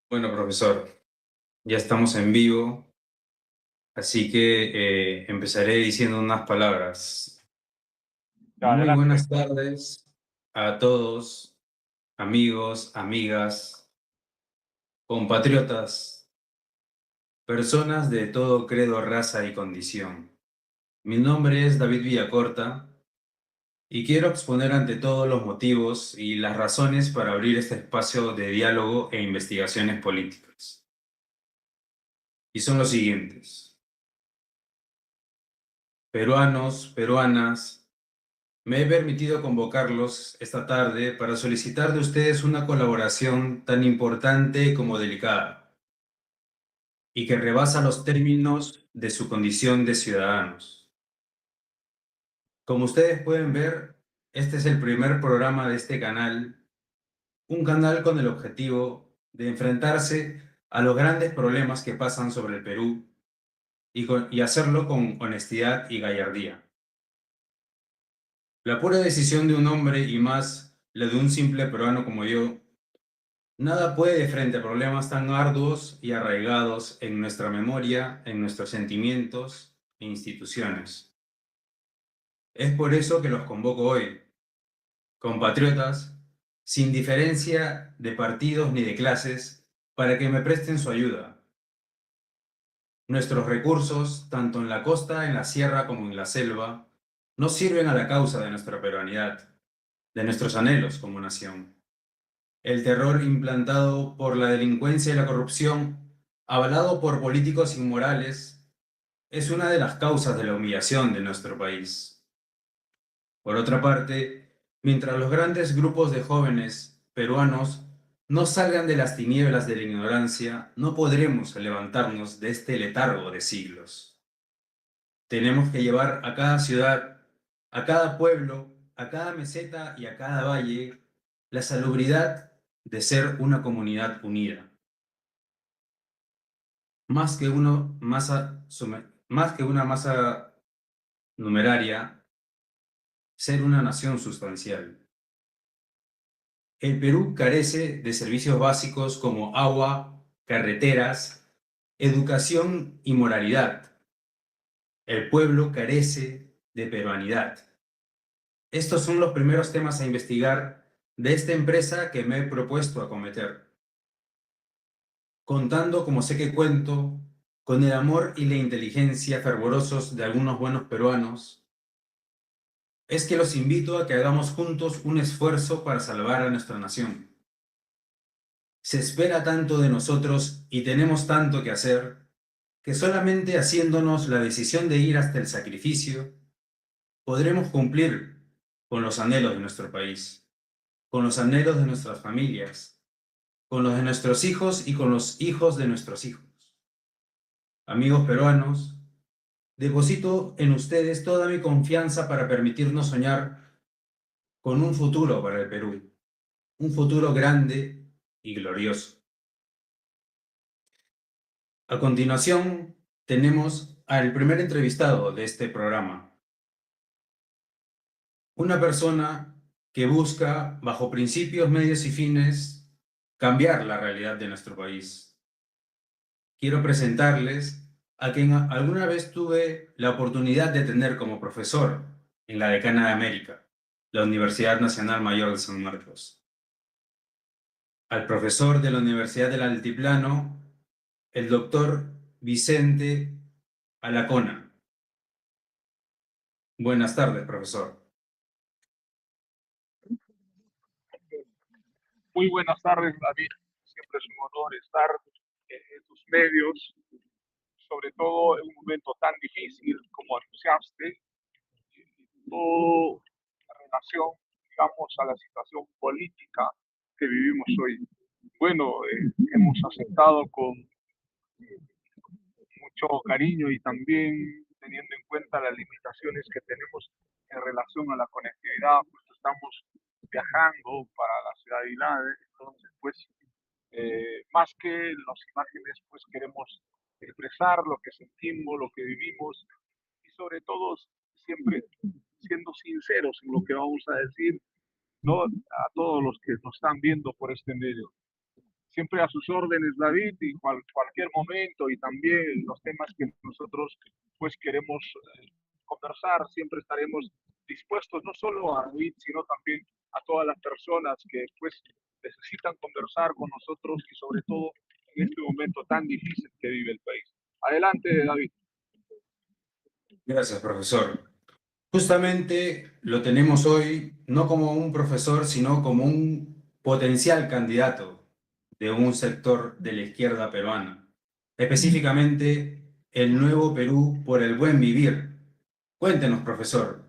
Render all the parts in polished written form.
Bueno, profesor, ya estamos en vivo, así que empezaré diciendo unas palabras. Ya, Muy adelante. buenas tardes a todos, amigos, amigas, compatriotas, personas de todo credo, raza y condición. Mi nombre es David Villacorta y quiero exponer ante todos los motivos y las razones para abrir este espacio de diálogo e investigaciones políticas. Y son los siguientes. Peruanos, peruanas, me he permitido convocarlos esta tarde para solicitar de ustedes una colaboración tan importante como delicada y que rebasa los términos de su condición de ciudadanos. Como ustedes pueden ver, este es el primer programa de este canal, un canal con el objetivo de enfrentarse a los grandes problemas que pasan sobre el Perú y hacerlo con honestidad y gallardía. La pura decisión de un hombre y más la de un simple peruano como yo. Nada puede frente a problemas tan arduos y arraigados en nuestra memoria, en nuestros sentimientos e instituciones. Es por eso que los convoco hoy, compatriotas, sin diferencia de partidos ni de clases, para que me presten su ayuda. Nuestros recursos, tanto en la costa, en la sierra como en la selva, no sirven a la causa de nuestra peruanidad, de nuestros anhelos como nación. El terror implantado por la delincuencia y la corrupción, avalado por políticos inmorales, es una de las causas de la humillación de nuestro país. Por otra parte, mientras los grandes grupos de jóvenes peruanos no salgan de las tinieblas de la ignorancia, no podremos levantarnos de este letargo de siglos. Tenemos que llevar a cada ciudad, a cada pueblo, a cada meseta y a cada valle la salubridad de ser una comunidad unida. Más que, más que una masa numeraria, ser una nación sustancial. El Perú carece de servicios básicos como agua, carreteras, educación y moralidad. El pueblo carece de peruanidad. Estos son los primeros temas a investigar de esta empresa que me he propuesto acometer. Contando como sé que cuento, con el amor y la inteligencia fervorosos de algunos buenos peruanos, es que los invito a que hagamos juntos un esfuerzo para salvar a nuestra nación. Se espera tanto de nosotros y tenemos tanto que hacer, que solamente haciéndonos la decisión de ir hasta el sacrificio, podremos cumplir con los anhelos de nuestro país, con los anhelos de nuestras familias, con los de nuestros hijos y con los hijos de nuestros hijos. Amigos peruanos, deposito en ustedes toda mi confianza para permitirnos soñar con un futuro para el Perú, un futuro grande y glorioso. A continuación, tenemos al primer entrevistado de este programa, una persona que busca, bajo principios, medios y fines, cambiar la realidad de nuestro país. Quiero presentarles a quien alguna vez tuve la oportunidad de tener como profesor en la Decana de América, la Universidad Nacional Mayor de San Marcos. Al profesor de la Universidad del Altiplano, el doctor Vicente Alacona. Buenas tardes, profesor. Muy buenas tardes, David. Siempre es un honor estar en tus medios, sobre todo en un momento tan difícil como anunciaste, todo en relación, digamos, a la situación política que vivimos hoy. Bueno, hemos aceptado con mucho cariño y también teniendo en cuenta las limitaciones que tenemos en relación a la conectividad, pues estamos viajando para la ciudad de Ilade, entonces pues más que las imágenes, pues queremos expresar lo que sentimos, lo que vivimos y sobre todo siempre siendo sinceros en lo que vamos a decir, ¿no? A todos los que nos están viendo por este medio. Siempre a sus órdenes, David, y cualquier momento, y también los temas que nosotros pues queremos conversar, siempre estaremos dispuestos, no solo a David, sino también a todas las personas que pues necesitan conversar con nosotros y sobre todo en este momento tan difícil que vive el país. Adelante, David. Gracias, profesor. Justamente lo tenemos hoy no como un profesor, sino como un potencial candidato de un sector de la izquierda peruana, específicamente el Nuevo Perú por el Buen Vivir. Cuéntenos, profesor,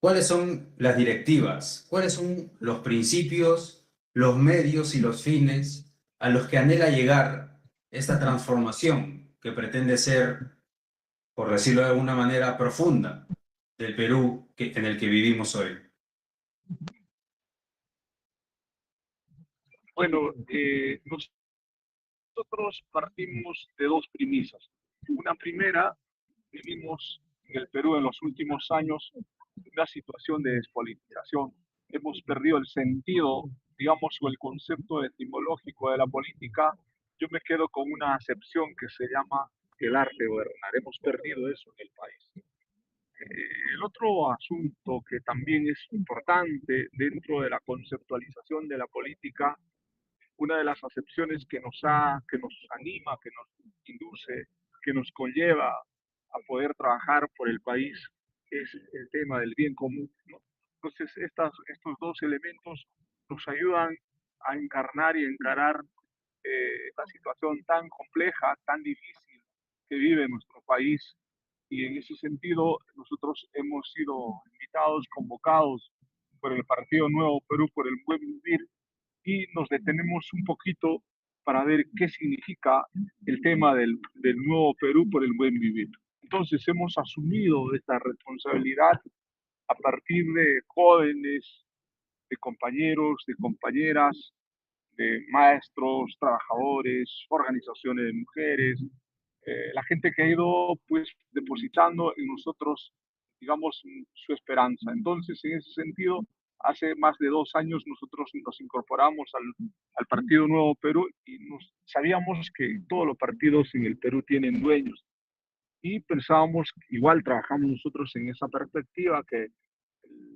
¿cuáles son las directivas? ¿Cuáles son los principios, los medios y los fines a los que anhela llegar esta transformación que pretende ser, por decirlo de alguna manera, profunda del Perú en el que vivimos hoy? Bueno, nosotros partimos de dos premisas. Una primera, vivimos en el Perú en los últimos años una situación de despolitización. Hemos perdido el sentido, digamos, o el concepto etimológico de la política. Yo me quedo con una acepción que se llama el arte de gobernar. Hemos perdido eso en el país. El otro asunto que también es importante dentro de la conceptualización de la política, una de las acepciones que nos anima, que nos induce, que nos conlleva a poder trabajar por el país es el tema del bien común, ¿no? Entonces, estos dos elementos nos ayudan a encarnar y encarar esta situación tan compleja, tan difícil que vive nuestro país. Y en ese sentido, nosotros hemos sido invitados, convocados por el Partido Nuevo Perú por el Buen Vivir, y nos detenemos un poquito para ver qué significa el tema del Nuevo Perú por el Buen Vivir. Entonces hemos asumido esta responsabilidad a partir de jóvenes, de compañeros, de compañeras, de maestros, trabajadores, organizaciones de mujeres, la gente que ha ido pues depositando en nosotros, digamos, su esperanza. Entonces, en ese sentido, hace más de 2 años nosotros nos incorporamos al Partido Nuevo Perú y sabíamos que todos los partidos en el Perú tienen dueños y pensábamos, igual trabajamos nosotros en esa perspectiva, que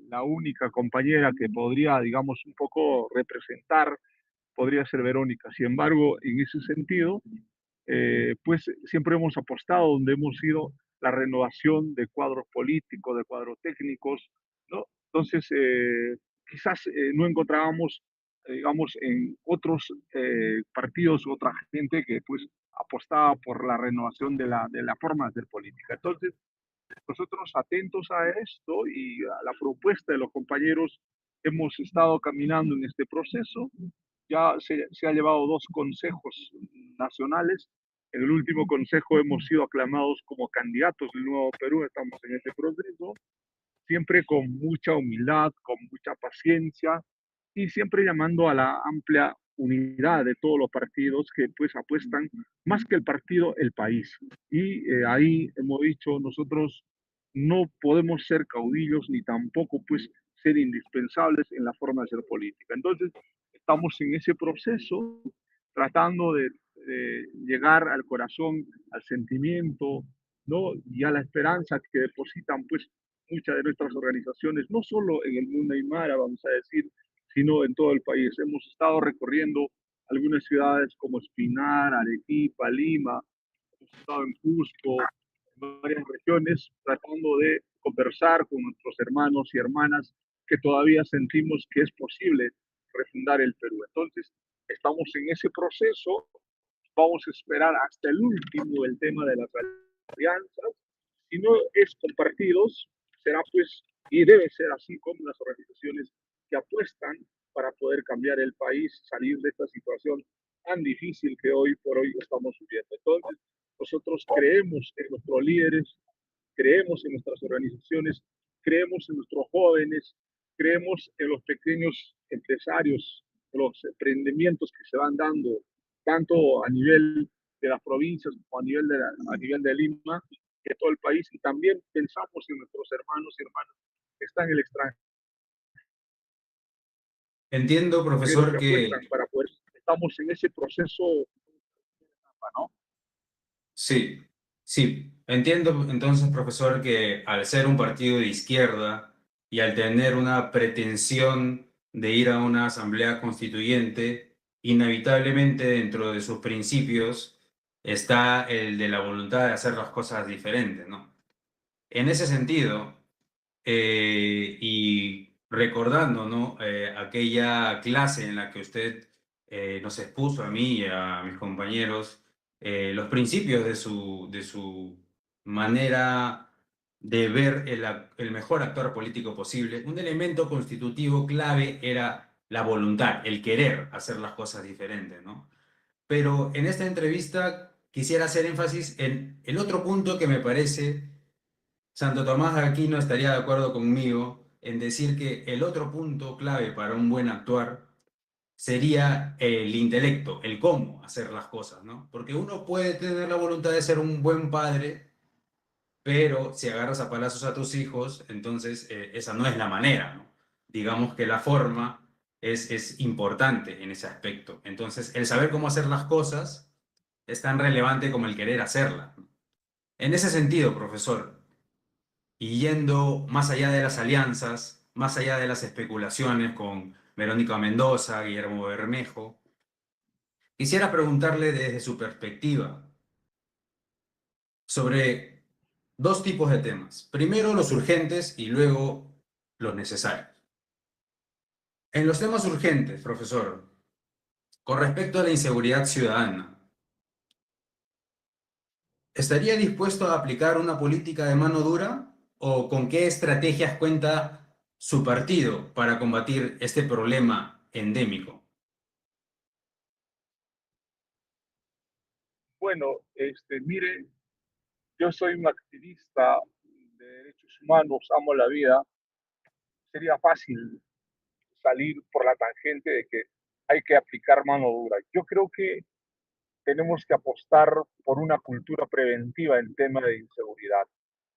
la única compañera que podría, digamos, un poco representar podría ser Verónica. Sin embargo, en ese sentido, pues siempre hemos apostado donde hemos sido la renovación de cuadros políticos, de cuadros técnicos, ¿no? Entonces, quizás no encontrábamos, digamos, en otros partidos otra gente que pues apostaba por la renovación de la forma de hacer política. Entonces, nosotros atentos a esto y a la propuesta de los compañeros, hemos estado caminando en este proceso. Ya se ha llevado 2 consejos nacionales. En el último consejo hemos sido aclamados como candidatos del Nuevo Perú. Estamos en este proceso, siempre con mucha humildad, con mucha paciencia y siempre llamando a la amplia unidad de todos los partidos que pues apuestan más que el partido, el país. Y ahí hemos dicho, nosotros no podemos ser caudillos ni tampoco pues ser indispensables en la forma de hacer política. Entonces, estamos en ese proceso tratando de llegar al corazón, al sentimiento, ¿no? Y a la esperanza que depositan pues muchas de nuestras organizaciones, no solo en el mundo aymara, vamos a decir, sino en todo el país. Hemos estado recorriendo algunas ciudades como Espinar, Arequipa, Lima, hemos estado en Cusco, en varias regiones, tratando de conversar con nuestros hermanos y hermanas que todavía sentimos que es posible refundar el Perú. Entonces, estamos en ese proceso, vamos a esperar hasta el último el tema de las alianzas. Si no es con partidos, será pues, y debe ser así como las organizaciones que apuestan para poder cambiar el país, salir de esta situación tan difícil que hoy por hoy estamos viviendo. Entonces, nosotros creemos en nuestros líderes, creemos en nuestras organizaciones, creemos en nuestros jóvenes, creemos en los pequeños empresarios, en los emprendimientos que se van dando, tanto a nivel de las provincias como a nivel de Lima, de todo el país, y también pensamos en nuestros hermanos y hermanas que están en el extranjero, Entiendo, profesor, que que apuestan para poder estamos en ese proceso, ¿no? Sí, sí. Entiendo entonces, profesor, que al ser un partido de izquierda y al tener una pretensión de ir a una asamblea constituyente, inevitablemente dentro de sus principios está el de la voluntad de hacer las cosas diferentes, ¿no? En ese sentido, y recordando, ¿no? Aquella clase en la que usted nos expuso a mí y a mis compañeros los principios de su manera de ver el mejor actor político posible, un elemento constitutivo clave era la voluntad, el querer hacer las cosas diferentes, ¿no? Pero en esta entrevista quisiera hacer énfasis en el otro punto que me parece Santo Tomás de Aquino estaría de acuerdo conmigo en decir que el otro punto clave para un buen actuar sería el intelecto, el cómo hacer las cosas, ¿no? Porque uno puede tener la voluntad de ser un buen padre, pero si agarras a palazos a tus hijos, entonces esa no es la manera, ¿no? Digamos que la forma es importante en ese aspecto. Entonces, el saber cómo hacer las cosas es tan relevante como el querer hacerlas, ¿no? En ese sentido, profesor, y yendo más allá de las alianzas, más allá de las especulaciones con Verónica Mendoza, Guillermo Bermejo, quisiera preguntarle desde su perspectiva sobre dos tipos de temas. Primero los urgentes y luego los necesarios. En los temas urgentes, profesor, con respecto a la inseguridad ciudadana, ¿estaría dispuesto a aplicar una política de mano dura o con qué estrategias cuenta su partido para combatir este problema endémico? Bueno, mire, yo soy un activista de derechos humanos, amo la vida. Sería fácil salir por la tangente de que hay que aplicar mano dura. Yo creo que tenemos que apostar por una cultura preventiva en tema de inseguridad.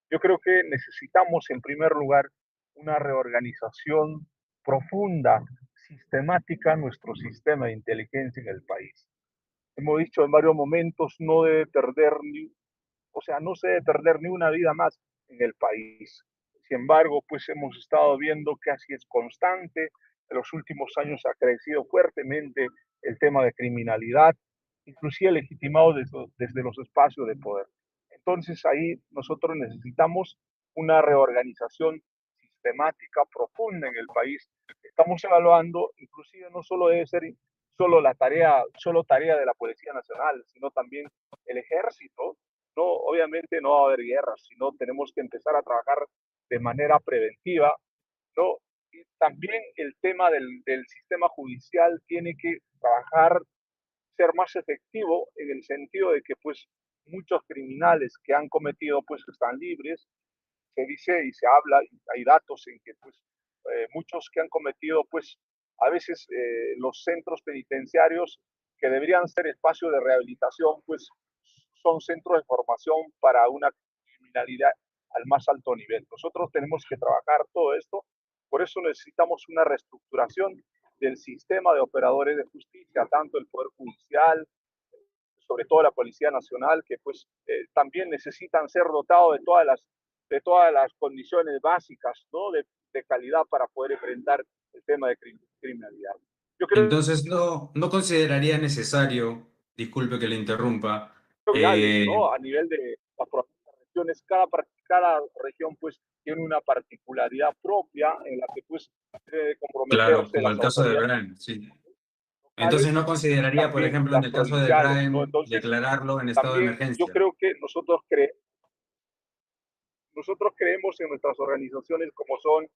Yo creo que necesitamos, en primer lugar, una reorganización profunda, sistemática, en nuestro sistema de inteligencia en el país. Hemos dicho en varios momentos, no debe perder ni, o sea, no se debe perder ni una vida más en el país. Sin embargo, pues hemos estado viendo que así es constante. En los últimos años ha crecido fuertemente el tema de criminalidad, inclusive legitimado desde los espacios de poder. Entonces ahí nosotros necesitamos una reorganización sistemática profunda en el país. Estamos evaluando, inclusive no solo debe ser solo tarea de la Policía Nacional, sino también el ejército. No, obviamente no va a haber guerras, sino tenemos que empezar a trabajar de manera preventiva, ¿no? Y también el tema del sistema judicial tiene que trabajar, ser más efectivo en el sentido de que pues muchos criminales que han cometido pues están libres. Se dice y se habla, y hay datos en que pues muchos que han cometido pues a veces los centros penitenciarios que deberían ser espacios de rehabilitación pues son centros de formación para una criminalidad al más alto nivel. Nosotros tenemos que trabajar todo esto, por eso necesitamos una reestructuración del sistema de operadores de justicia, tanto el Poder Judicial, sobre todo la Policía Nacional, que pues también necesitan ser dotados de todas las condiciones básicas, ¿no? De calidad para poder enfrentar el tema de criminalidad. Yo creo Entonces, no consideraría necesario, disculpe que le interrumpa, que ¿no? A nivel de las regiones, cada región pues tiene una particularidad propia en la que pues debe claro, comprometerse como las el caso de autoridades Brian, sí. Entonces, locales no y consideraría, por también ejemplo, en las el caso del provinciales, ¿no? Brian, Entonces, declararlo en estado de también yo emergencia. creo que nosotros creemos en nuestras organizaciones como son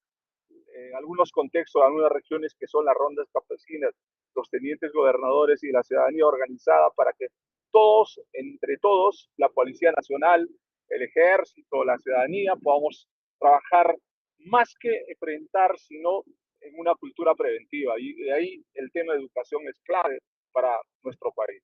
en algunos contextos, algunas regiones que son las rondas campesinas, los tenientes gobernadores y la ciudadanía organizada para que todos, entre todos, la Policía Nacional, el Ejército, la ciudadanía, podamos trabajar más que enfrentar, sino en una cultura preventiva. Y de ahí el tema de educación es clave para nuestro país.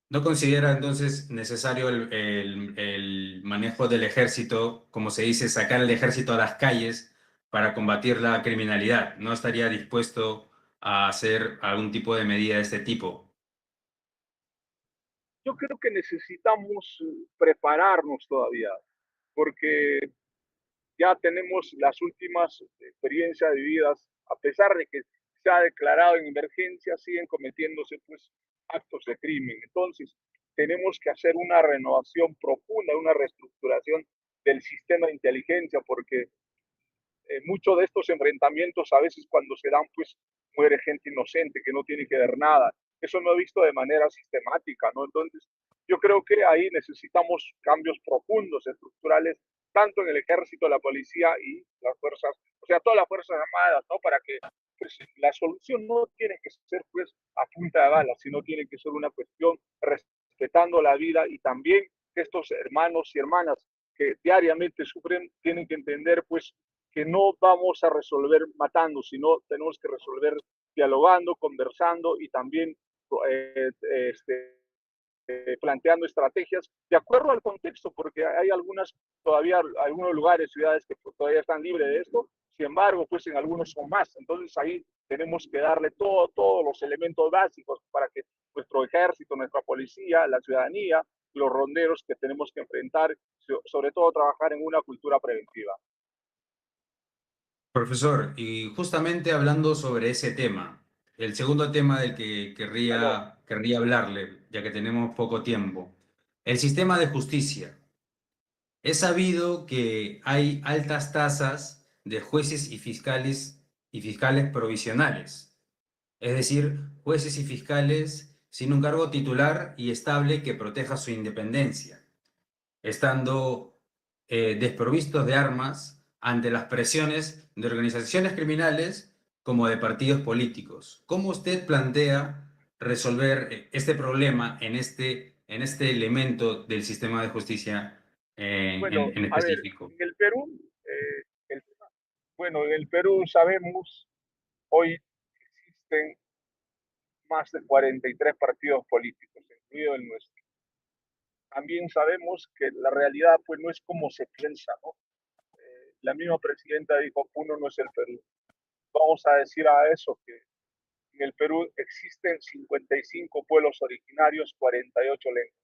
¿No considera entonces necesario el manejo del ejército, como se dice, sacar al ejército a las calles para combatir la criminalidad? ¿No estaría dispuesto a hacer algún tipo de medida de este tipo? Yo creo que necesitamos prepararnos todavía, porque ya tenemos las últimas experiencias vividas, a pesar de que se ha declarado en emergencia, siguen cometiéndose pues actos de crimen. Entonces, tenemos que hacer una renovación profunda, una reestructuración del sistema de inteligencia, porque muchos de estos enfrentamientos a veces cuando se dan, pues muere gente inocente que no tiene que ver nada. Eso no he visto de manera sistemática, ¿no? Entonces, yo creo que ahí necesitamos cambios profundos, estructurales, tanto en el ejército, la policía y las fuerzas, o sea, todas las fuerzas armadas, ¿no? Para que pues, la solución no tiene que ser pues a punta de balas, sino tiene que ser una cuestión respetando la vida y también que estos hermanos y hermanas que diariamente sufren tienen que entender pues que no vamos a resolver matando, sino tenemos que resolver dialogando, conversando y también eh, este, planteando estrategias de acuerdo al contexto, porque hay algunas, todavía algunos lugares, ciudades que todavía están libres de esto, sin embargo, pues en algunos son más. Entonces ahí tenemos que darle todos los elementos básicos para que nuestro ejército, nuestra policía, la ciudadanía, los ronderos que tenemos que enfrentar, sobre todo trabajar en una cultura preventiva. Profesor, y justamente hablando sobre ese tema, el segundo tema del que Aló. querría hablarle, ya que tenemos poco tiempo, el sistema de justicia. Es sabido que hay altas tasas de jueces y fiscales provisionales, es decir, jueces y fiscales sin un cargo titular y estable que proteja su independencia, estando desprovistos de armas ante las presiones de organizaciones criminales como de partidos políticos. ¿Cómo usted plantea resolver este problema en este elemento del sistema de justicia Bueno, en a ver, específico? en el Perú, el, bueno, en el Perú sabemos, hoy existen más de 43 partidos políticos, incluido el nuestro. También sabemos que la realidad pues no es como se piensa, ¿no? La misma presidenta dijo, uno no es el Perú. Vamos a decir a eso que en el Perú existen 55 pueblos originarios, 48 lenguas.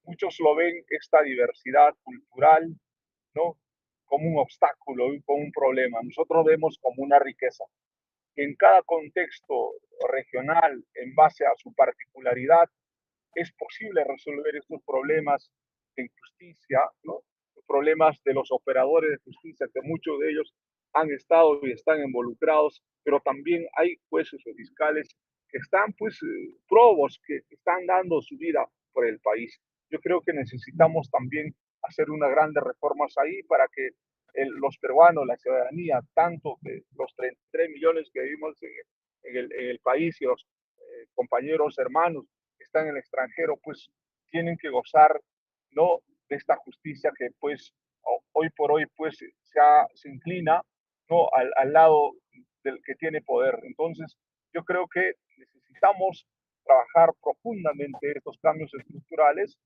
Muchos lo ven esta diversidad cultural, ¿no? Como un obstáculo, como un problema. Nosotros vemos como una riqueza. En cada contexto regional, en base a su particularidad, es posible resolver estos problemas de justicia, ¿no? Los problemas de los operadores de justicia, que muchos de ellos han estado y están involucrados, pero también hay jueces o fiscales que están, pues, probos, que están dando su vida por el país. Yo creo que necesitamos también hacer unas grandes reformas ahí para que los peruanos, la ciudadanía, tanto de los 33 millones que vivimos en el país y los compañeros, hermanos que están en el extranjero, pues tienen que gozar, ¿no? De esta justicia que pues hoy por hoy pues se inclina, ¿no? Al lado del que tiene poder. Entonces, yo creo que necesitamos trabajar profundamente estos cambios estructurales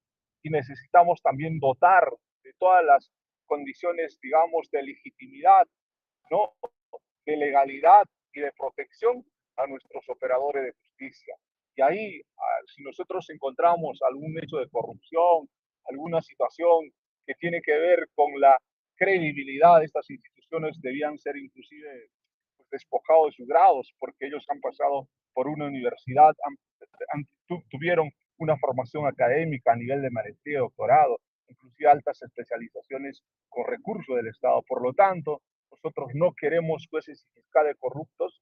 y necesitamos también dotar de todas las condiciones, digamos, de legitimidad, ¿no? De legalidad y de protección a nuestros operadores de justicia. Y ahí, si nosotros encontramos algún hecho de corrupción, alguna situación que tiene que ver con la credibilidad de estas instituciones, debían ser inclusive pues, despojados de sus grados, porque ellos han pasado por una universidad, tuvieron una formación académica a nivel de maestría, doctorado, inclusive altas especializaciones con recursos del Estado. Por lo tanto, nosotros no queremos jueces y fiscales corruptos,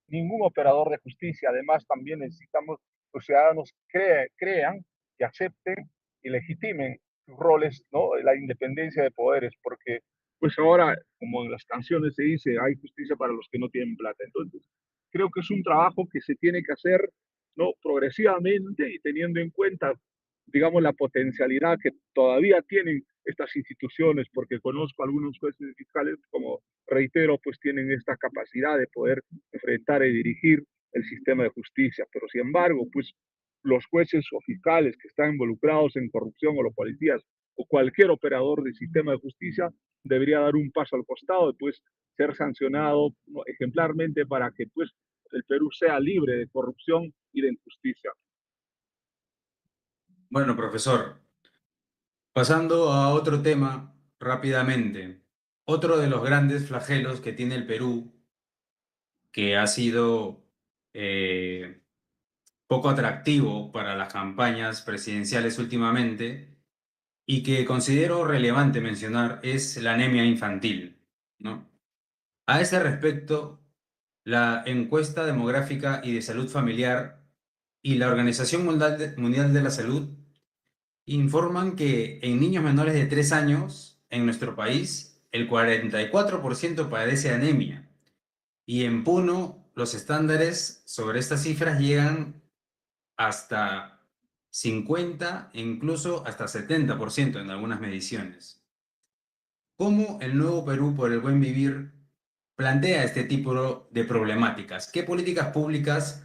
ningún operador de justicia. Además, también necesitamos que los ciudadanos crean y acepten y legitimen sus roles, ¿no? La independencia de poderes, porque pues ahora, como en las canciones se dice, hay justicia para los que no tienen plata. Entonces, creo que es un trabajo que se tiene que hacer, ¿no? Progresivamente y teniendo en cuenta, digamos, la potencialidad que todavía tienen estas instituciones, porque conozco algunos jueces fiscales, como reitero, pues tienen esta capacidad de poder enfrentar y dirigir el sistema de justicia. Pero sin embargo, pues los jueces o fiscales que están involucrados en corrupción o los policías o cualquier operador del sistema de justicia debería dar un paso al costado y pues ser sancionado, ¿no? Ejemplarmente para que pues el Perú sea libre de corrupción y de injusticia. Bueno, profesor, pasando a otro tema rápidamente. Otro de los grandes flagelos que tiene el Perú, que ha sido eh, poco atractivo para las campañas presidenciales últimamente y que considero relevante mencionar, es la anemia infantil, ¿no? A ese respecto, la encuesta demográfica y de salud familiar y la Organización Mundial de la Salud informan que en niños menores de 3 años en nuestro país el 44% padece anemia y en Puno los estándares sobre estas cifras llegan hasta 50 e incluso hasta 70% en algunas mediciones. ¿Cómo el Nuevo Perú por el Buen Vivir plantea este tipo de problemáticas? ¿Qué políticas públicas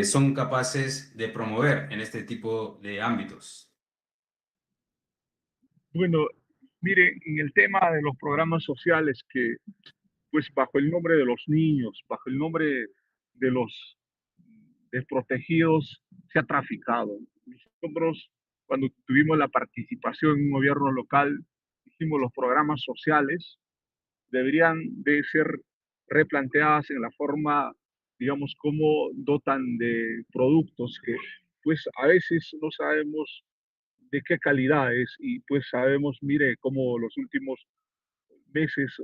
son capaces de promover en este tipo de ámbitos? Bueno, mire, en el tema de los programas sociales que, pues bajo el nombre de los niños, bajo el nombre de los desprotegidos, se ha traficado. Nosotros, cuando tuvimos la participación en un gobierno local, dijimos los programas sociales deberían de ser replanteadas en la forma, digamos, como dotan de productos que pues a veces no sabemos de qué calidad es y pues sabemos, mire, como los últimos meses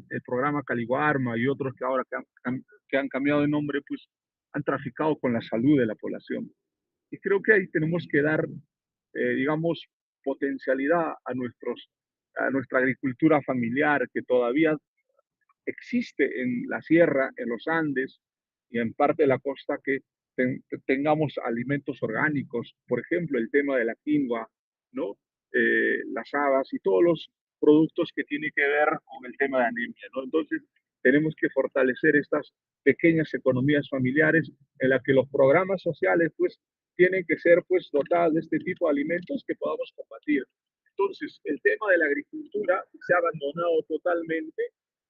el programa Caliguarma y otros que ahora que han cambiado de nombre, pues han traficado con la salud de la población. Y creo que ahí tenemos que dar, digamos, potencialidad a nuestra agricultura familiar, que todavía existe en la sierra, en los Andes y en parte de la costa que tengamos alimentos orgánicos, por ejemplo, el tema de la quinoa, ¿no? Las habas y todos los productos que tienen que ver con el tema de anemia, ¿no? Entonces, tenemos que fortalecer estas pequeñas economías familiares en las que los programas sociales, pues, tienen que ser, pues, dotados de este tipo de alimentos que podamos combatir. Entonces, el tema de la agricultura se ha abandonado totalmente,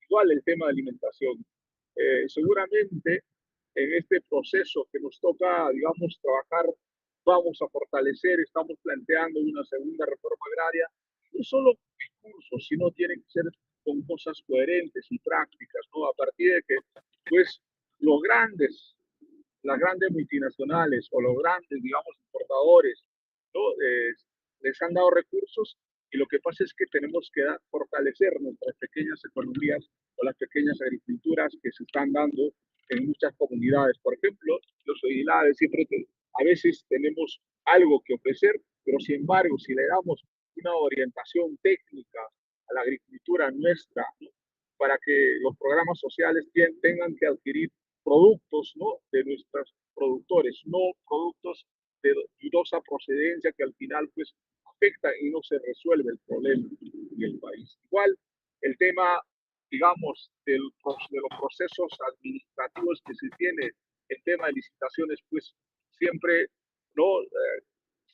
igual el tema de alimentación. Seguramente en este proceso que nos toca, digamos, trabajar, vamos a fortalecer, estamos planteando una segunda reforma agraria, no solo discursos, sino tiene que ser con cosas coherentes y prácticas, ¿no? A partir de que, pues, los grandes, las grandes multinacionales o los grandes, digamos, importadores, ¿no? Les han dado recursos y lo que pasa es que tenemos que fortalecer nuestras pequeñas economías o las pequeñas agriculturas que se están dando en muchas comunidades. Por ejemplo, los Oilares siempre a veces tenemos algo que ofrecer, pero sin embargo, si le damos una orientación técnica a la agricultura nuestra, ¿no? Para que los programas sociales tengan que adquirir productos, ¿no? De nuestros productores, no productos de dudosa procedencia que al final pues afecta y no se resuelve el problema en el país. Igual el tema, digamos, de los procesos administrativos que se tiene, el tema de licitaciones, pues siempre no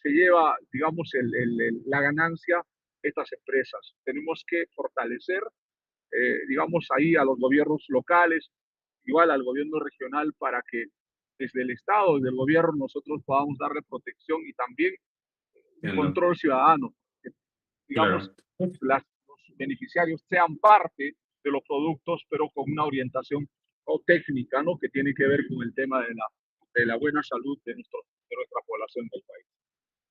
se lleva, digamos, la ganancia de estas empresas. Tenemos que fortalecer, digamos, ahí a los gobiernos locales, igual al gobierno regional, para que desde el Estado, desde el gobierno, nosotros podamos darle protección y también un Entiendo. control ciudadano. Que, digamos, Claro. los beneficiarios sean parte de los productos, pero con una orientación o técnica, ¿no? Que tiene que ver con el tema de la buena salud de nuestra población del país.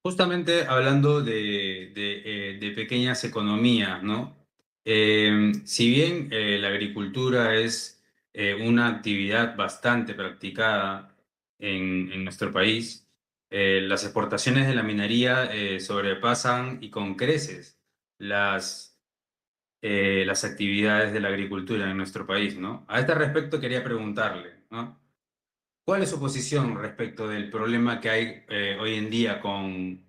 Justamente hablando de pequeñas economías, ¿no? Si bien la agricultura es una actividad bastante practicada en nuestro país, las exportaciones de la minería sobrepasan y con creces las actividades de la agricultura en nuestro país, ¿no? A este respecto quería preguntarle, ¿no? ¿Cuál es su posición respecto del problema que hay hoy en día con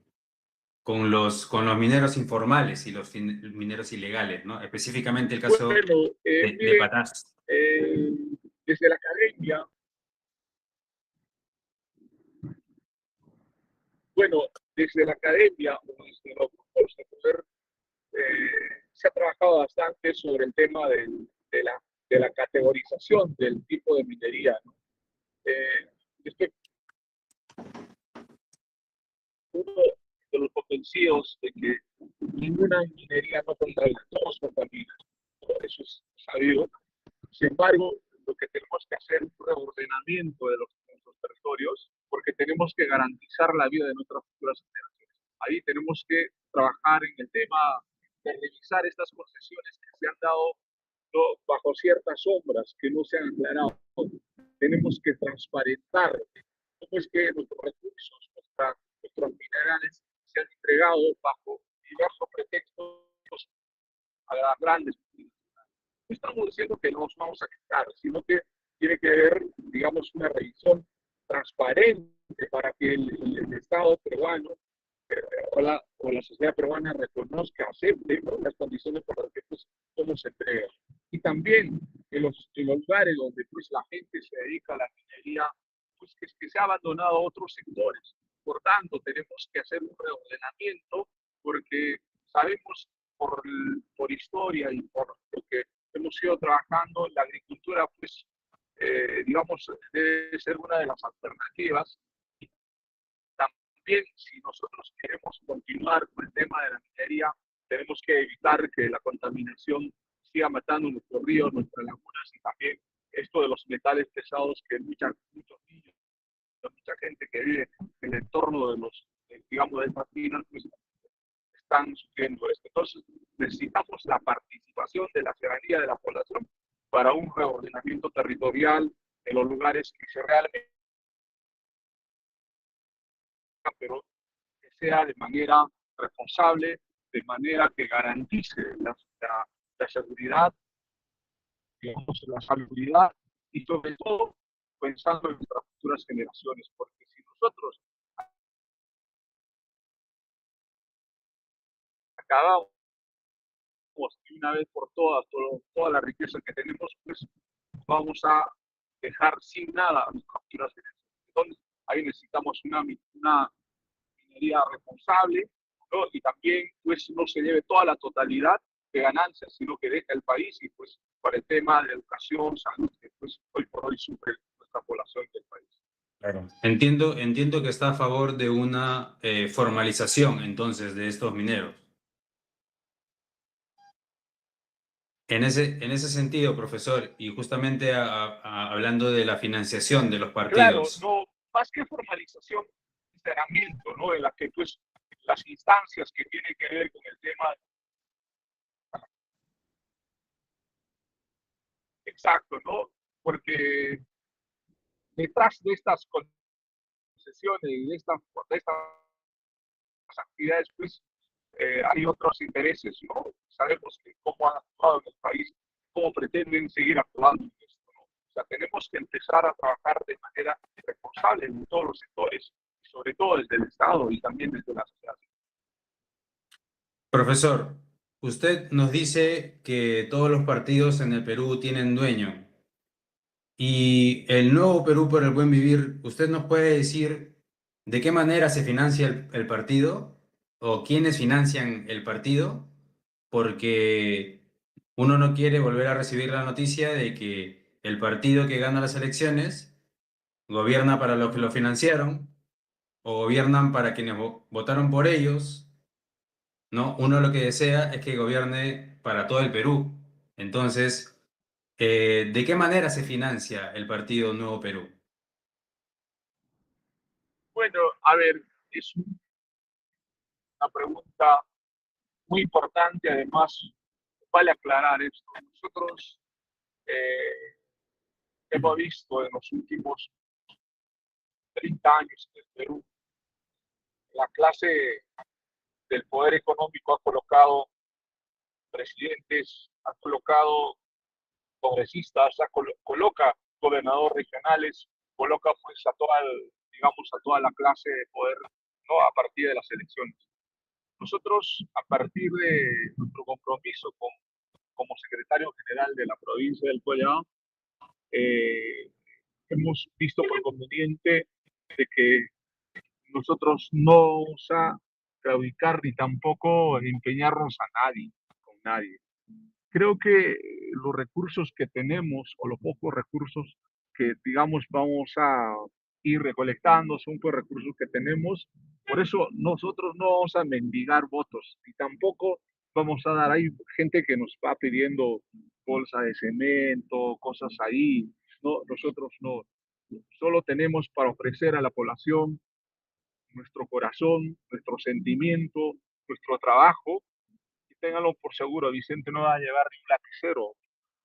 los mineros informales y los mineros ilegales, ¿no? Específicamente el caso Bueno, de mire, Patás. eh, desde la academia, bueno, desde la academia o desde los grupos de poder, se ha trabajado bastante sobre el tema de la de la categorización del tipo de minería, ¿no? Estoy uno de los convencidos de que ninguna minería no contamina, todos contaminan, eso es sabido. Sin embargo, lo que tenemos que hacer es un reordenamiento de nuestros territorios, porque tenemos que garantizar la vida de nuestras futuras generaciones. Ahí tenemos que trabajar en el tema de revisar estas concesiones que se han dado, ¿no?, bajo ciertas sombras que no se han aclarado. Tenemos que transparentar cómo es que nuestros recursos, nuestros minerales se han entregado bajo diversos pretextos a las grandes. No estamos diciendo que no nos vamos a quitar, sino que tiene que haber, digamos, una revisión transparente para que el Estado peruano o la sociedad peruana reconozca, acepte, ¿no?, las condiciones por las que pues, somos entregas. Y también en los lugares donde pues, la gente se dedica a la minería, pues que se ha abandonado a otros sectores. Por tanto, tenemos que hacer un reordenamiento porque sabemos por historia y por lo que hemos ido trabajando, la agricultura, pues, digamos, debe ser una de las alternativas. Y también, si nosotros queremos continuar con el tema de la minería, tenemos que evitar que la contaminación siga matando nuestros ríos, nuestras lagunas y también esto de los metales pesados que muchos niños, mucha gente que vive en el entorno de los, digamos, de estas minas, pues, están sufriendo esto. Entonces, necesitamos la participación de la ciudadanía, de la población, para un reordenamiento territorial en los lugares que se realmente, pero que sea de manera responsable, de manera que garantice la seguridad, digamos, la salubridad y sobre todo pensando en nuestras futuras generaciones, porque si nosotros acabamos de una vez por todas toda la riqueza que tenemos, pues vamos a dejar sin nada a nuestras futuras generaciones. Entonces, ahí necesitamos una minería responsable, ¿no? Y también, pues, no se lleve toda la totalidad de ganancias, sino que deje el país y, pues, para el tema de educación, salud, que, pues, hoy por hoy sufre nuestra población del país. Claro. Entiendo que está a favor de una formalización, entonces, de estos mineros. En ese sentido, profesor, y justamente hablando de la financiación de los Claro, partidos. no, más que formalización, encerramiento, ¿no? En la que, pues, las instancias que tienen que ver con el tema exacto, ¿no? Porque detrás de estas concesiones y de estas actividades, pues, hay otros intereses, ¿no? Sabemos que cómo han actuado en el país, cómo pretenden seguir actuando en esto, ¿no? O sea, tenemos que empezar a trabajar de manera responsable en todos los sectores, y sobre todo desde el Estado y también desde la sociedad. Profesor, usted nos dice que todos los partidos en el Perú tienen dueño. Y el nuevo Perú por el buen vivir, ¿usted nos puede decir de qué manera se financia el partido o quiénes financian el partido? Porque uno no quiere volver a recibir la noticia de que el partido que gana las elecciones gobierna para los que lo financiaron o gobiernan para quienes votaron por ellos, ¿no? Uno lo que desea es que gobierne para todo el Perú. Entonces, ¿de qué manera se financia el partido Nuevo Perú? Bueno, a ver, es una pregunta muy importante, además vale aclarar esto. Nosotros hemos visto en los últimos 30 años en el Perú, la clase del poder económico ha colocado presidentes, ha colocado congresistas, coloca gobernadores regionales, coloca pues digamos, a toda la clase de poder, ¿no?, a partir de las elecciones. Nosotros, a partir de nuestro compromiso como secretario general de la provincia del Collao, hemos visto por conveniente de que nosotros no vamos a claudicar ni tampoco empeñarnos a nadie, con nadie. Creo que los recursos que tenemos o los pocos recursos que, digamos, vamos a ir recolectando son pues recursos que tenemos. Por eso nosotros no vamos a mendigar votos y tampoco vamos a dar ahí gente que nos va pidiendo bolsa de cemento, cosas ahí. No, nosotros no. Solo tenemos para ofrecer a la población nuestro corazón, nuestro sentimiento, nuestro trabajo. Y ténganlo por seguro, Vicente no va a llevar ni un lapicero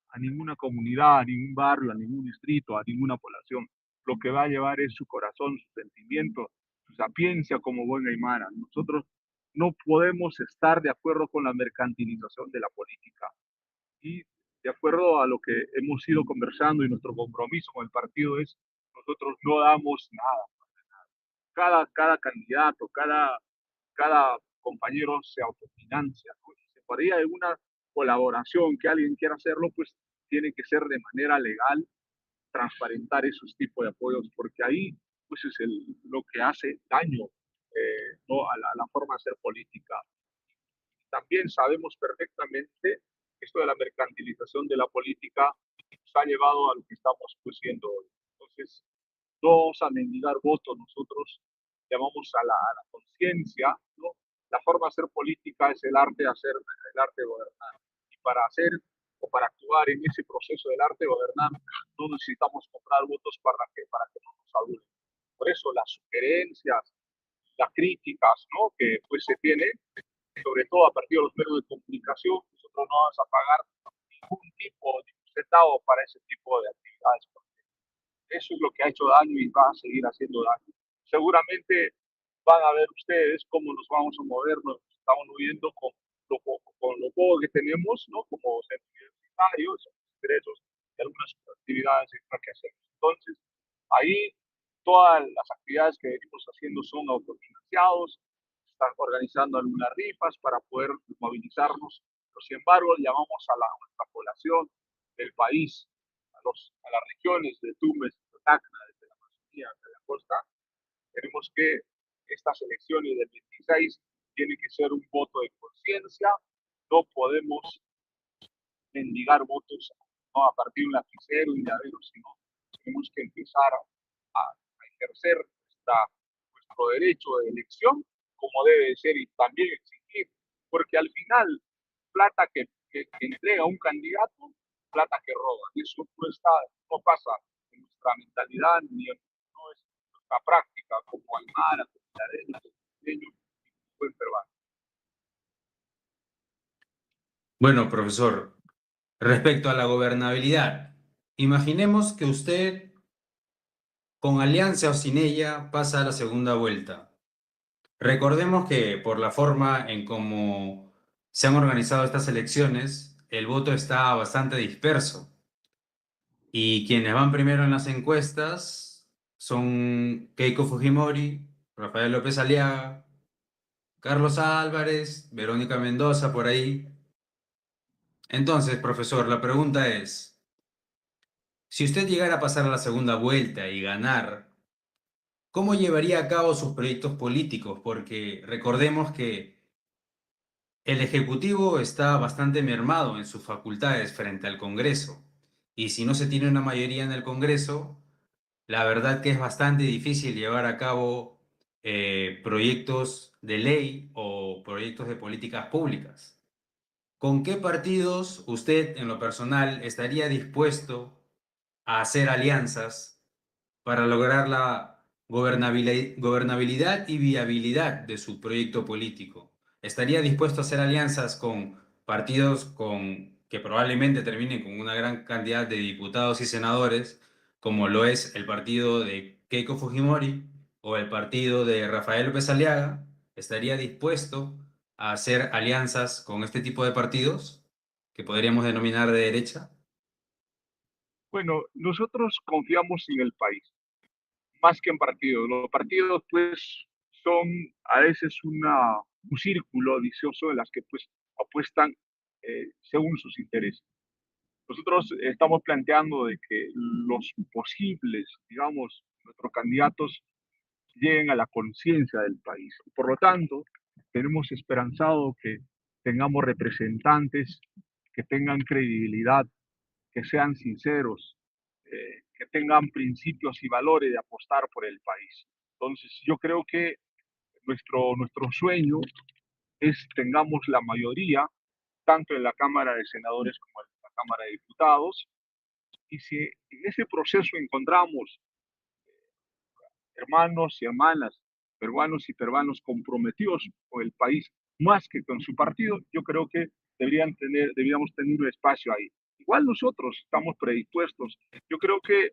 a ninguna comunidad, a ningún barrio, a ningún distrito, a ninguna población. Lo que va a llevar es su corazón, su sentimiento, su sapiencia como buen aymara. Nosotros no podemos estar de acuerdo con la mercantilización de la política. Y de acuerdo a lo que hemos ido conversando y nuestro compromiso con el partido es, nosotros no damos nada. Cada candidato, cada compañero se autofinancia, ¿no? Si por ahí hay alguna colaboración que alguien quiera hacerlo, pues tiene que ser de manera legal, transparentar esos tipos de apoyos, porque ahí pues es lo que hace daño, ¿no? a la forma de hacer política. También sabemos perfectamente que esto de la mercantilización de la política nos ha llevado a lo que estamos pues, siendo hoy. Entonces, no vamos a mendigar votos, nosotros llamamos a la conciencia, ¿no? La forma de hacer política es el arte de hacer, el arte de gobernar. Y para hacer o para actuar en ese proceso del arte de gobernar, no necesitamos comprar votos para que no nos adulen. Por eso las sugerencias, las críticas, ¿no? que pues se tiene, sobre todo a partir de los medios de comunicación, nosotros no vamos a pagar ningún tipo, ningún centavo para ese tipo de actividades. Eso es lo que ha hecho daño y va a seguir haciendo daño. Seguramente van a ver ustedes cómo nos vamos a mover, nos estamos moviendo con lo poco que tenemos, ¿no? Como centro universitario, ingresos y algunas actividades extra que hacemos. Entonces, ahí todas las actividades que venimos haciendo son autofinanciados, están organizando algunas rifas para poder movilizarnos. Pero, sin embargo, llamamos a nuestra población del país, a las regiones de Tumbes, de Tacna, desde la Amazonía, de la costa, tenemos que estas elecciones del 26 tienen que ser un voto de conciencia, no podemos mendigar votos, no a partir de un lapicero y llavero, sino tenemos que empezar a ejercer nuestro derecho de elección como debe ser y también exigir, porque al final plata que entrega un candidato, plata que roba, y eso no pasa en nuestra mentalidad ni en no es nuestra práctica como aymara, como lareño, como buen peruano. Bueno, profesor, respecto a la gobernabilidad, imaginemos que usted, con alianza o sin ella, pasa a la segunda vuelta. Recordemos que por la forma en cómo se han organizado estas elecciones, el voto está bastante disperso. Y quienes van primero en las encuestas son Keiko Fujimori, Rafael López Aliaga, Carlos Álvarez, Verónica Mendoza por ahí. Entonces, profesor, la pregunta es, si usted llegara a pasar a la segunda vuelta y ganar, ¿cómo llevaría a cabo sus proyectos políticos? Porque recordemos que el Ejecutivo está bastante mermado en sus facultades frente al Congreso. Y si no se tiene una mayoría en el Congreso, la verdad que es bastante difícil llevar a cabo proyectos de ley o proyectos de políticas públicas. ¿Con qué partidos usted, en lo personal, estaría dispuesto a hacer alianzas para lograr la gobernabilidad y viabilidad de su proyecto político? ¿Estaría dispuesto a hacer alianzas con partidos que probablemente terminen con una gran cantidad de diputados y senadores, como lo es el partido de Keiko Fujimori o el partido de Rafael López Aliaga? ¿Estaría dispuesto a hacer alianzas con este tipo de partidos que podríamos denominar de derecha? Bueno, nosotros confiamos en el país, más que en partidos. Los partidos, pues, son a veces un círculo vicioso en las que, pues, apuestan según sus intereses. Nosotros estamos planteando de que los posibles, digamos, nuestros candidatos lleguen a la conciencia del país. Por lo tanto, tenemos esperanzado que tengamos representantes que tengan credibilidad, que sean sinceros, que tengan principios y valores de apostar por el país. Entonces, yo creo que nuestro sueño es tengamos la mayoría, tanto en la Cámara de Senadores como en la Cámara de Diputados, y si en ese proceso encontramos hermanos y hermanas, peruanos y peruanos comprometidos con el país más que con su partido, yo creo que deberíamos tener un espacio ahí. Igual nosotros estamos predispuestos. Yo creo que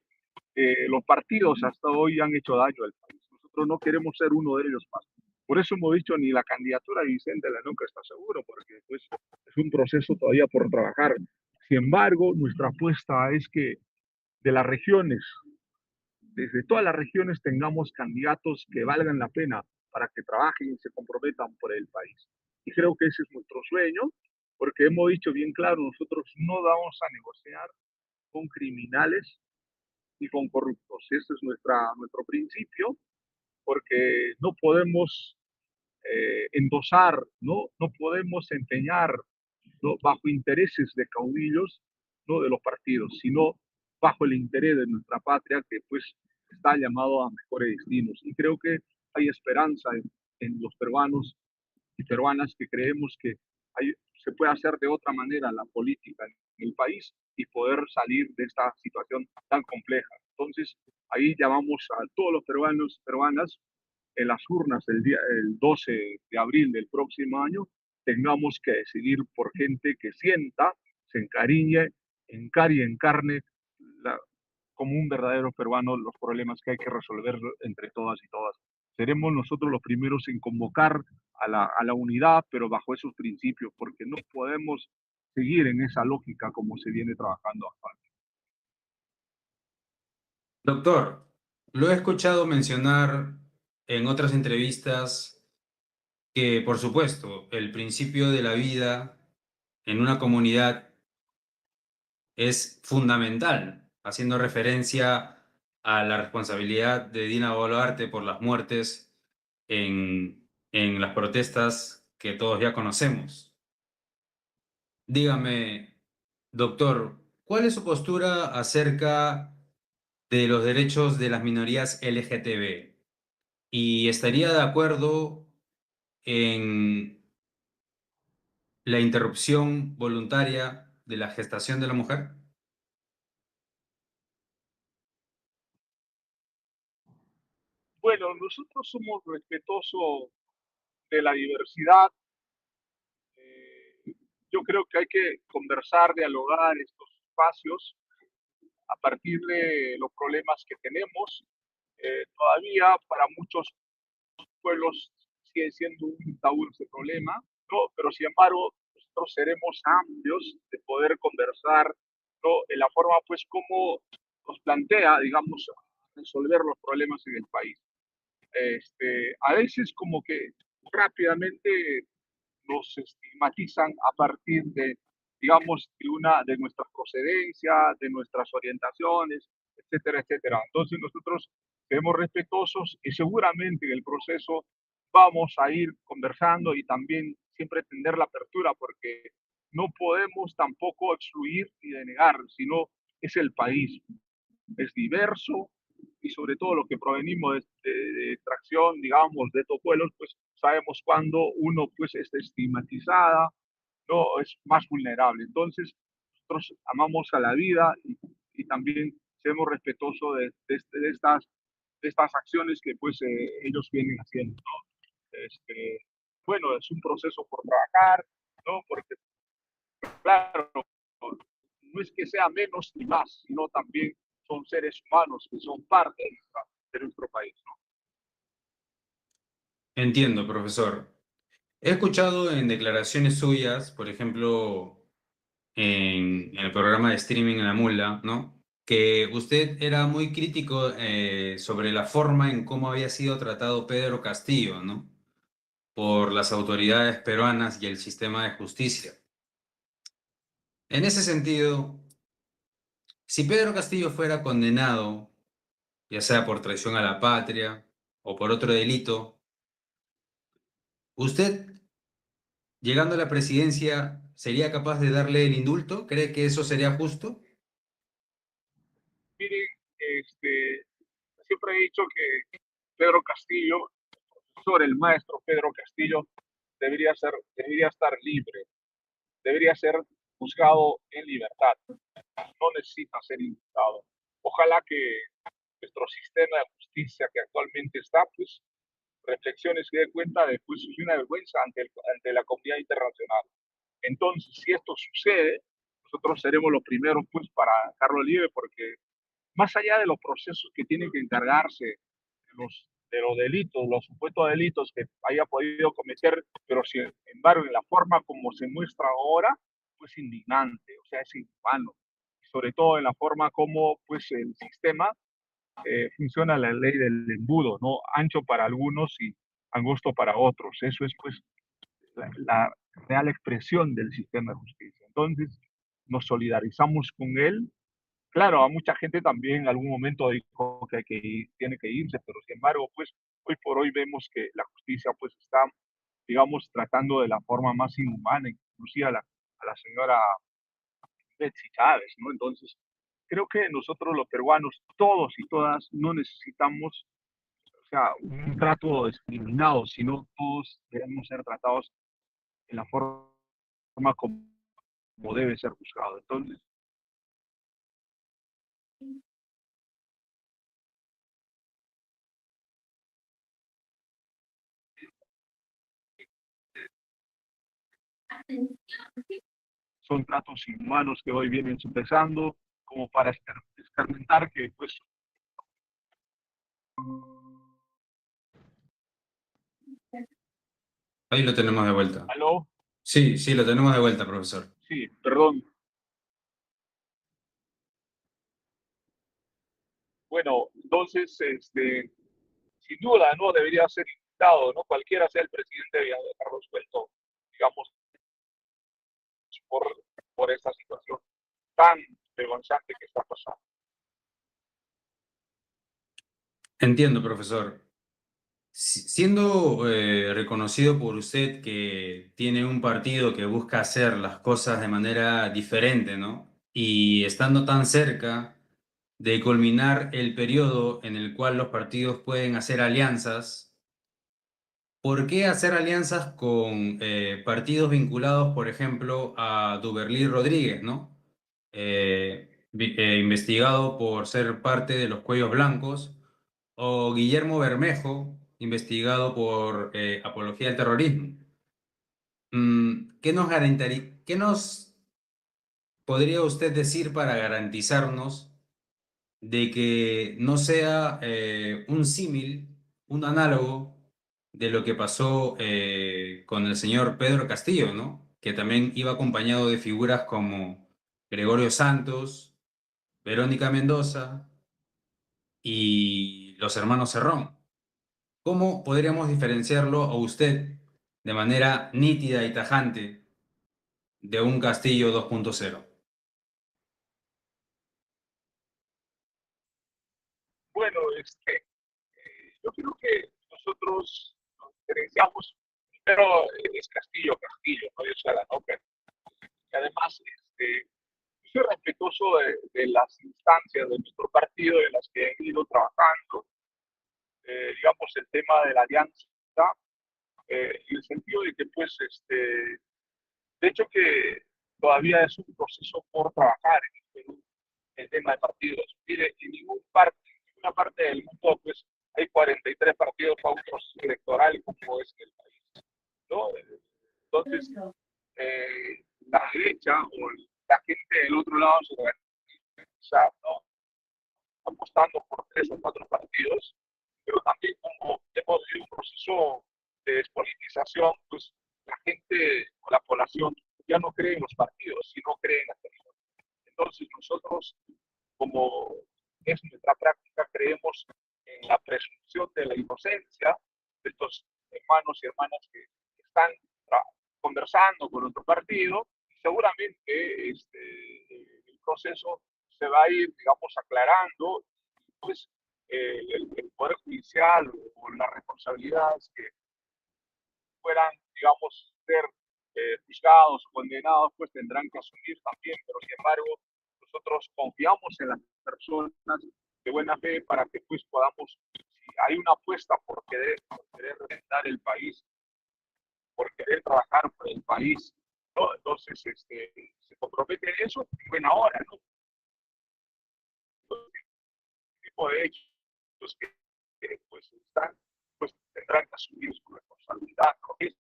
los partidos hasta hoy han hecho daño al país. Nosotros no queremos ser uno de ellos más. Por eso hemos dicho ni la candidatura de Vicente la nunca está seguro, porque pues, es un proceso todavía por trabajar. Sin embargo, nuestra apuesta es que de las regiones, desde todas las regiones tengamos candidatos que valgan la pena para que trabajen y se comprometan por el país. Y creo que ese es nuestro sueño, porque hemos dicho bien claro, nosotros no vamos a negociar con criminales y con corruptos. Ese es nuestro principio, porque no podemos endosar, no podemos empeñar, ¿no?, bajo intereses de caudillos, no de los partidos, sino bajo el interés de nuestra patria, que pues está llamado a mejores destinos. Y creo que hay esperanza en los peruanos y peruanas que creemos que se puede hacer de otra manera la política en el país y poder salir de esta situación tan compleja. Entonces, ahí llamamos a todos los peruanos y peruanas en las urnas el 12 de abril del próximo año, tengamos que decidir por gente que sienta, se encariñe, encare y encarne la, como un verdadero peruano los problemas que hay que resolver entre todas y todas. Seremos nosotros los primeros en convocar a la unidad, pero bajo esos principios, porque no podemos seguir en esa lógica como se viene trabajando actualmente. Doctor, lo he escuchado mencionar en otras entrevistas que, por supuesto, el principio de la vida en una comunidad es fundamental, haciendo referencia a la responsabilidad de Dina Boluarte por las muertes en las protestas que todos ya conocemos. Dígame, doctor, ¿cuál es su postura acerca de los derechos de las minorías LGTB? ¿Y estaría de acuerdo en la interrupción voluntaria de la gestación de la mujer? Bueno, nosotros somos respetuosos de la diversidad. Eh, yo creo que hay que conversar, dialogar estos espacios a partir de los problemas que tenemos. Todavía para muchos pueblos sigue siendo un tabú ese problema, ¿no? Pero sin embargo, nosotros seremos amplios de poder conversar, ¿no?, en la forma, pues, como nos plantea, digamos, resolver los problemas en el país. A veces como que rápidamente nos estigmatizan a partir de, digamos, de nuestra procedencia, de nuestras orientaciones, etcétera, etcétera. Entonces nosotros seremos respetuosos y seguramente en el proceso vamos a ir conversando y también siempre tender la apertura porque no podemos tampoco excluir ni denegar, sino es el país, es diverso y sobre todo lo que provenimos de extracción, digamos, de estos pueblos, pues sabemos cuando uno pues es estigmatizada, no es más vulnerable. Entonces, nosotros amamos a la vida y también seremos respetuosos de estas acciones que pues ellos vienen haciendo, ¿no? Bueno, es un proceso por trabajar, ¿no? Porque, claro, no es que sea menos ni más, sino también son seres humanos que son parte de nuestro país, ¿no? Entiendo, profesor. He escuchado en declaraciones suyas, por ejemplo, en el programa de streaming en La Mula, ¿no?, que usted era muy crítico sobre la forma en cómo había sido tratado Pedro Castillo, ¿no?, por las autoridades peruanas y el sistema de justicia. En ese sentido, si Pedro Castillo fuera condenado, ya sea por traición a la patria o por otro delito, usted, llegando a la presidencia, sería capaz de darle el indulto? ¿Cree que eso sería justo? Miren, siempre he dicho que Pedro Castillo, sobre el maestro Pedro Castillo, debería estar libre, debería ser juzgado en libertad, no necesita ser indultado. Ojalá que nuestro sistema de justicia que actualmente está, pues reflexione y se dé cuenta de pues, una vergüenza ante la comunidad internacional. Entonces, si esto sucede, nosotros seremos los primeros pues para dejarlo libre, porque más allá de los procesos que tienen que encargarse de los delitos, los supuestos delitos que haya podido cometer, pero sin embargo, en la forma como se muestra ahora, pues indignante, o sea, es inhumano. Sobre todo en la forma como pues el sistema funciona la ley del embudo, ¿no? Ancho para algunos y angosto para otros. Eso es pues la real expresión del sistema de justicia. Entonces, nos solidarizamos con él. Claro, a mucha gente también en algún momento dijo que, tiene que irse, pero sin embargo, pues hoy por hoy vemos que la justicia pues está, digamos, tratando de la forma más inhumana, inclusive a la señora Betsy Chávez, ¿no? Entonces, creo que nosotros los peruanos, todos y todas, no necesitamos, o sea, un trato discriminado, sino todos debemos ser tratados en la forma como debe ser juzgado. Entonces, son tratos inhumanos que hoy vienen empezando como para escarmentar que, pues, Ahí lo tenemos de vuelta. aló, Sí, sí, lo tenemos de vuelta, profesor. sí, perdón. Bueno, entonces, sin duda, ¿no? Debería ser invitado, ¿no? Cualquiera sea el presidente, debería dejarlo suelto, digamos, por, por esta situación tan vergonzante que está pasando. Entiendo, profesor. Siendo reconocido por usted que tiene un partido que busca hacer las cosas de manera diferente, ¿no? Y estando tan cerca de culminar el periodo en el cual los partidos pueden hacer alianzas, ¿por qué hacer alianzas con partidos vinculados, por ejemplo, a Duberlí Rodríguez, ¿no? Investigado por ser parte de los Cuellos Blancos, o Guillermo Bermejo, investigado por apología al terrorismo. ¿Qué nos podría usted decir para garantizarnos de que no sea un símil, un análogo de lo que pasó con el señor Pedro Castillo, ¿no? Que también iba acompañado de figuras como Gregorio Santos, Verónica Mendoza y los hermanos Cerrón? ¿Cómo podríamos diferenciarlo a usted de manera nítida y tajante de un Castillo 2.0? Bueno, yo creo que nosotros nos diferenciamos, pero es Castillo, Castillo, no Dios haga, ¿no? Pero, y además, soy respetuoso de las instancias de nuestro partido, de las que he ido trabajando, digamos, el tema de la alianza, en el sentido de que, pues, de hecho que todavía es un proceso por trabajar en el Perú, el tema de partidos. Mire, en ninguna parte del mundo, pues, hay 43 partidos para un proceso electoral como es en el país, ¿no? Entonces, la derecha o la gente del otro lado se organiza, ¿no? Apostando por 3 o 4 partidos, pero también como hemos vivido un proceso de despolitización, pues la gente o la población ya no cree en los partidos, sino cree en las personas. Entonces nosotros, como es nuestra práctica, creemos en la presunción de la inocencia de estos hermanos y hermanas que están conversando con nuestro partido y seguramente el proceso se va a ir, digamos, aclarando, pues el Poder Judicial o las responsabilidades que puedan, digamos, ser juzgados, condenados, pues tendrán que asumir también, pero sin embargo, nosotros confiamos en las personas de buena fe para que pues podamos, si hay una apuesta por querer reventar el país, por querer trabajar por el país, ¿no? Entonces, se comprometen en eso en buena hora, ¿no? Tipo de hechos que pues están, pues tendrán que asumir su responsabilidad, ¿no? Sin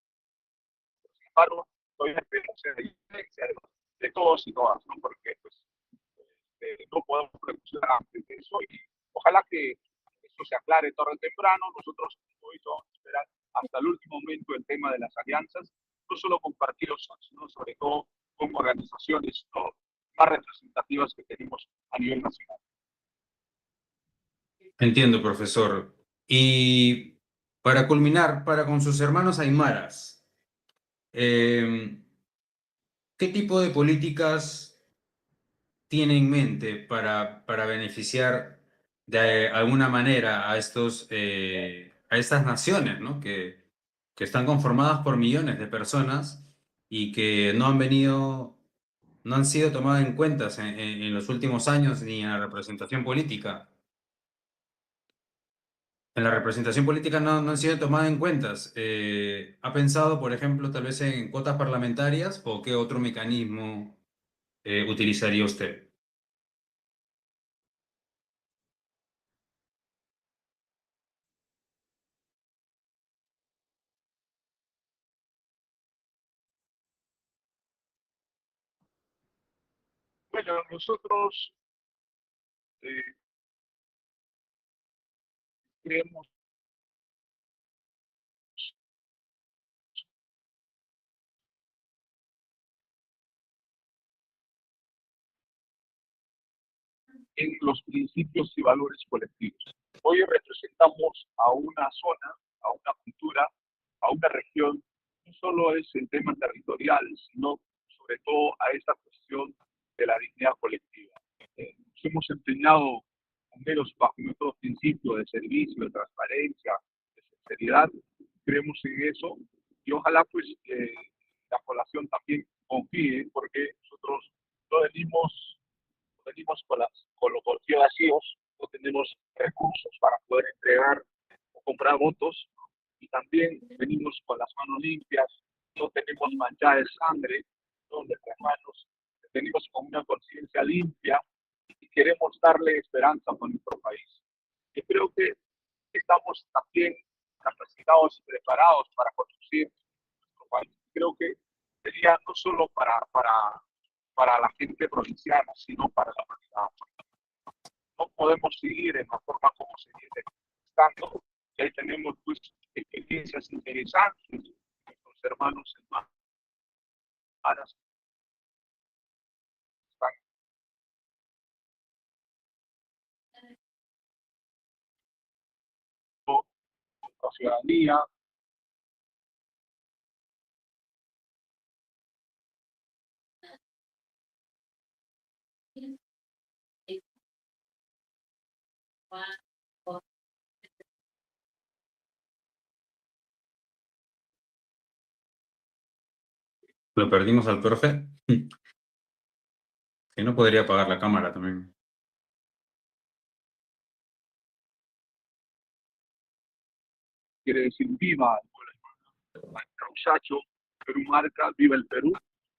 embargo, todavía tenemos la diferencia de todos y todas, ¿no? Porque pues, no podemos reflexionar antes de eso y ojalá que esto se aclare tarde o temprano. Nosotros hoy vamos a esperar hasta el último momento el tema de las alianzas, no solo con partidos, sino sobre todo con organizaciones, ¿no?, más representativas que tenemos a nivel nacional. Entiendo, profesor. Y para culminar, para con sus hermanos aymaras, ¿qué tipo de políticas tiene en mente para beneficiar de alguna manera a a estas naciones, ¿no? Que están conformadas por millones de personas y que no han sido tomadas en cuenta en los últimos años ni en la representación política? En la representación política no han sido tomadas en cuenta. ¿Ha pensado, por ejemplo, tal vez en cuotas parlamentarias o qué otro mecanismo utilizaría usted? Bueno, nosotros eh, creemos en los principios y valores colectivos. Hoy representamos a una zona, a una cultura, a una región. No solo es el tema territorial, sino sobre todo a esta cuestión de la dignidad colectiva. Nos hemos empeñado, al menos bajo nuestros principios de servicio, de transparencia, de sinceridad, creemos en eso y ojalá pues la población también confíe, porque nosotros no venimos con los bolsillos vacíos, no tenemos recursos para poder entregar o comprar votos, y también venimos con las manos limpias, no tenemos manchada de sangre, ¿no?, nuestras manos, venimos con una conciencia limpia y queremos darle esperanza a nuestro país. Y creo que estamos también capacitados y preparados para conducir nuestro país. Creo que sería no solo para la gente provinciana, sino para la humanidad. No podemos seguir en la forma como se viene estando. Y ahí tenemos pues experiencias interesantes de nuestros hermanos y hermanas que están en nuestra ciudadanía. ¿Lo perdimos al profe? Si no, podría apagar la cámara también. Quiere decir viva el Causacho, Perú marca, viva el Perú,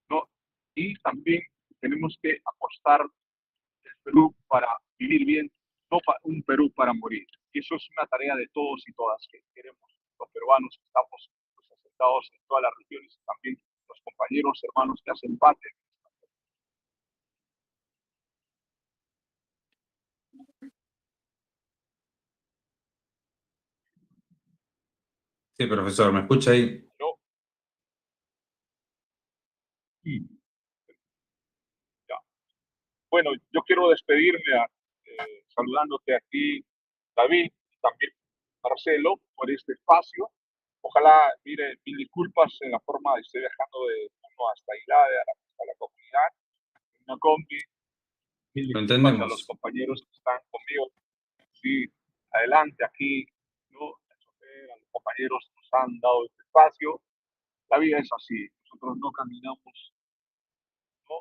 ¿no? Y también tenemos que apostar el Perú para vivir bien, no un Perú para morir. Y eso es una tarea de todos y todas que queremos. Los peruanos que estamos pues, asentados en todas las regiones y también los compañeros, hermanos que hacen parte. Sí, profesor, ¿me escucha ahí? ¿No? Y ya. Bueno, yo quiero despedirme saludándote aquí, David, y también Marcelo, por este espacio. Ojalá, mire, mil disculpas en la forma de estoy viajando de uno hasta Irade, a la comunidad, en una combi. Mil Lo disculpas a los entendemos. compañeros que están conmigo. Sí, adelante aquí, ¿no? A los compañeros nos han dado este espacio. La vida es así. Nosotros nosotros no caminamos, ¿no?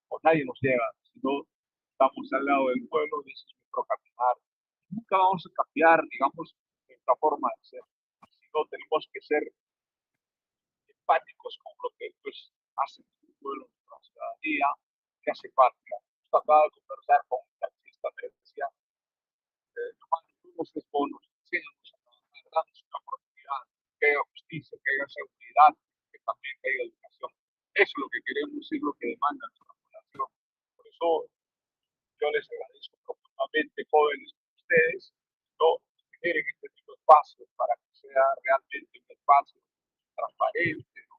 O nadie nos llega, sino estamos al lado del pueblo y ese es nuestro caminar. Nunca vamos a cambiar, digamos, nuestra forma de ser, sino tenemos que ser empáticos con lo que pues, hace el pueblo, nuestra ciudadanía, que hace patria. Justo acaba de conversar con un taxista, me decía, nomás nosotros es bonos, enséñanos a trabajar, danos una oportunidad, que haya justicia, que haya seguridad, que también que haya educación. Eso es lo que queremos y lo que demanda nuestra población. Por eso yo les agradezco profundamente, jóvenes como ustedes, no generen este tipo de espacios para que sea realmente un espacio transparente, ¿no?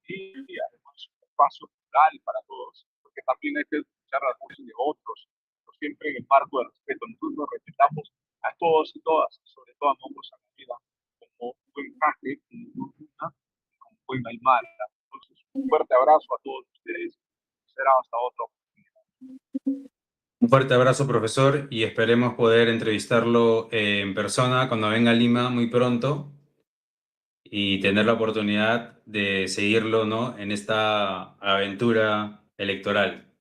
Y además un espacio plural para todos, porque también hay que escuchar las voces de otros, pero siempre en el marco del respeto. Nosotros nos respetamos a todos y todas, sobre todo amamos a la vida como un buen caje, como una, como un buen aymara. Entonces, un fuerte abrazo a todos ustedes. Será hasta otra oportunidad. Un fuerte abrazo, profesor, y esperemos poder entrevistarlo en persona cuando venga a Lima muy pronto y tener la oportunidad de seguirlo, ¿no? En esta aventura electoral.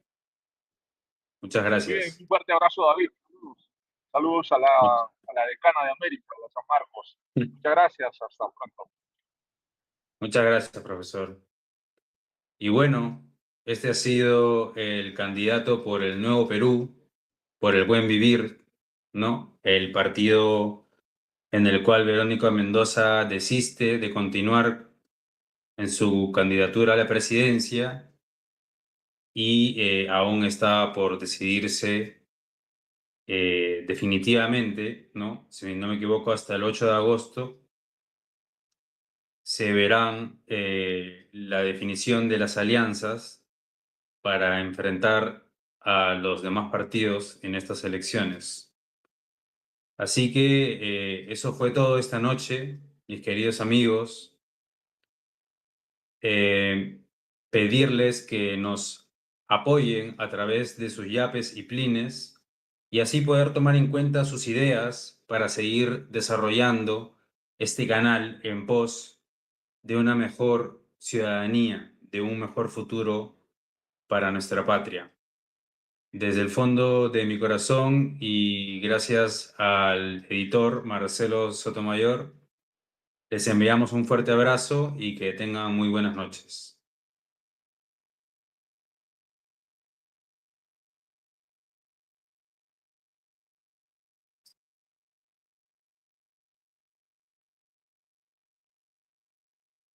Muchas Bien, gracias. un fuerte abrazo, David. Saludos, saludos a la decana de América, a la San Marcos. Muchas gracias. Hasta pronto. Muchas gracias, profesor. Y bueno, este ha sido el candidato por el Nuevo Perú, por el Buen Vivir, ¿no? El partido en el cual Verónica Mendoza desiste de continuar en su candidatura a la presidencia y aún está por decidirse definitivamente, ¿no? Si no me equivoco, hasta el 8 de agosto se verán la definición de las alianzas para enfrentar a los demás partidos en estas elecciones. Así que eso fue todo esta noche, mis queridos amigos. Pedirles que nos apoyen a través de sus yapes y plines y así poder tomar en cuenta sus ideas para seguir desarrollando este canal en pos de una mejor ciudadanía, de un mejor futuro para nuestra patria. Desde el fondo de mi corazón y gracias al editor Marcelo Sotomayor, les enviamos un fuerte abrazo y que tengan muy buenas noches.